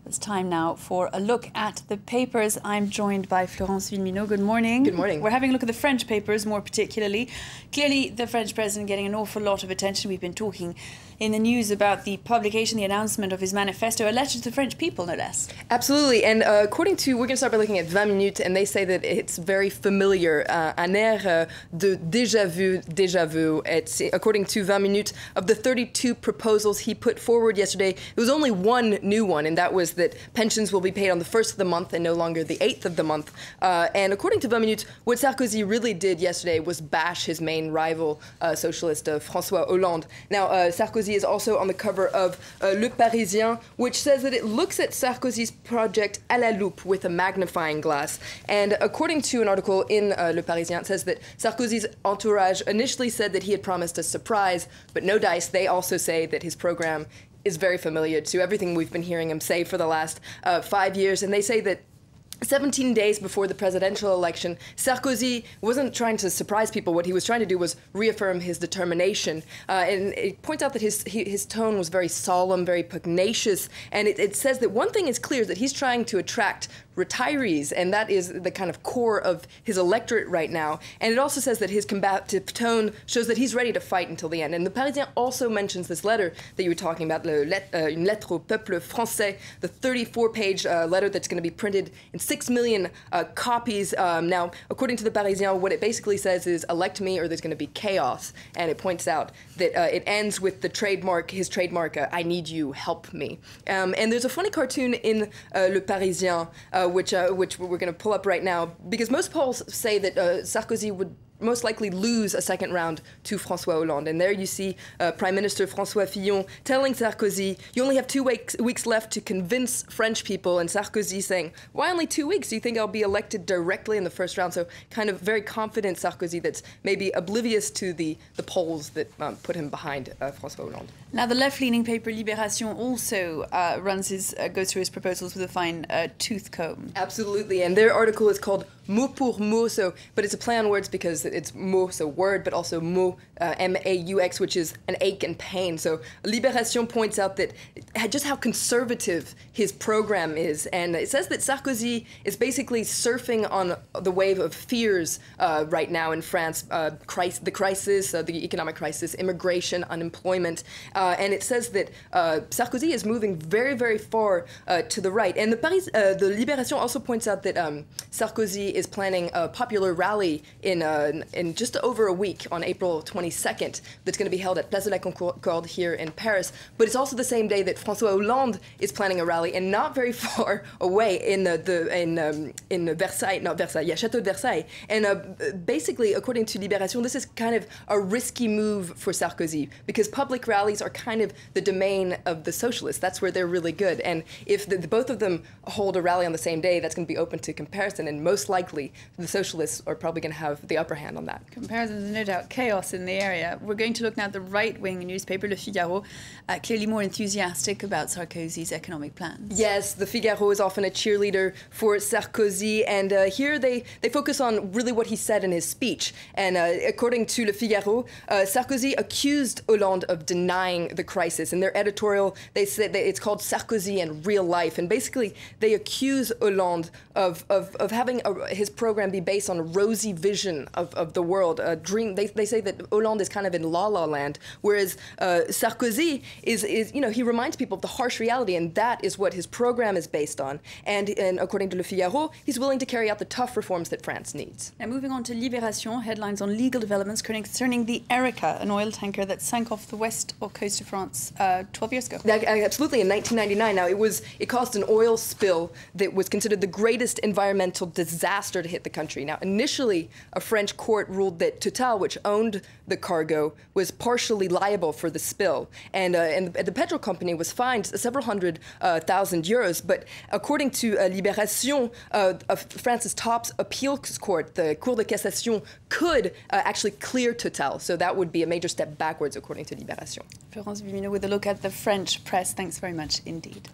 It's time now for a look at the papers. I'm joined by Florence Villeminot. Good morning. Good morning. We're having a look at the French papers more particularly. Clearly, the French president getting an awful lot of attention. We've been talking in the news about the publication, the announcement of his manifesto, a letter to the French people, no less. Absolutely. And according to, we're going to start by looking at 20 Minutes, and they say that it's very familiar, un air de déjà vu. It's, according to 20 Minutes, of the 32 proposals he put forward yesterday, there was only one new one, and that was that pensions will be paid on the 1st of the month and no longer the 8th of the month. And according to 20 Minutes, what Sarkozy really did yesterday was bash his main rival, socialist François Hollande. Now, Sarkozy is also on the cover of Le Parisien, which says that it looks at Sarkozy's project à la loupe with a magnifying glass. And according to an article in Le Parisien, it says that Sarkozy's entourage initially said that he had promised a surprise, but no dice. They also say that his program is very familiar to everything we've been hearing him say for the last 5 years. And they say that 17 days before the presidential election, Sarkozy wasn't trying to surprise people. What he was trying to do was reaffirm his determination. And it points out that his tone was very solemn, very pugnacious. And it says that one thing is clear, that he's trying to attract retirees, and that is the kind of core of his electorate right now. And it also says that his combative tone shows that he's ready to fight until the end. And the Parisien also mentions this letter that you were talking about, Une lettre au peuple français, the 34-page letter that's going to be printed in 6 million copies. Now, according to the Parisien, what it basically says is, elect me or there's going to be chaos. And it points out that it ends with the trademark, his trademark, I need you, help me. And there's a funny cartoon in Le Parisien, which we're going to pull up right now, because most polls say that Sarkozy would most likely lose a second round to François Hollande. And there you see Prime Minister François Fillon telling Sarkozy, you only have 2 weeks left to convince French people, and Sarkozy saying, why only 2 weeks? Do you think I'll be elected directly in the first round? So kind of very confident Sarkozy that's maybe oblivious to the polls that put him behind François Hollande. Now, the left-leaning paper Libération also goes through his proposals with a fine tooth comb. Absolutely, and their article is called mot pour mot, but it's a play on words because it's mot, so word, but also mot, M-A-U-X, which is an ache and pain. So Libération points out that just how conservative his program is, and it says that Sarkozy is basically surfing on the wave of fears right now in France, the crisis, the economic crisis, immigration, unemployment, and it says that Sarkozy is moving very, very far to the right. And the Libération also points out that Sarkozy is planning a popular rally in just over a week on April 22nd that's going to be held at Place de la Concorde here in Paris. But it's also the same day that François Hollande is planning a rally, and not very far away in Versailles, not Versailles, yeah, Château de Versailles. And basically, according to Libération, this is kind of a risky move for Sarkozy, because public rallies are kind of the domain of the socialists. That's where they're really good. And if both of them hold a rally on the same day, that's going to be open to comparison, and most likely the socialists are probably going to have the upper hand on that. Comparisons, no doubt, chaos in the area. We're going to look now at the right-wing newspaper, Le Figaro, clearly more enthusiastic about Sarkozy's economic plans. Yes, the Figaro is often a cheerleader for Sarkozy, and here they focus on really what he said in his speech. And according to Le Figaro, Sarkozy accused Hollande of denying the crisis. In their editorial, they said that it's called Sarkozy and Real Life, and basically they accuse Hollande of having his program be based on a rosy vision of the world, a dream. They say that Hollande is kind of in la-la land, whereas Sarkozy is, you know, he reminds people of the harsh reality, and that is what his program is based on. And according to Le Figaro, he's willing to carry out the tough reforms that France needs. Now, moving on to Libération, headlines on legal developments concerning the Erika, an oil tanker that sank off the west coast of France 12 years ago. Absolutely, in 1999. Now, it caused an oil spill that was considered the greatest environmental disaster to hit the country. Now, initially, a French court ruled that Total, which owned the cargo, was partially liable for the spill, and the petrol company was fined several hundred thousand euros. But according to Libération, France's top appeals court, the Cour de Cassation, could actually clear Total. So that would be a major step backwards, according to Libération. Florence Villeminot with a look at the French press. Thanks very much indeed.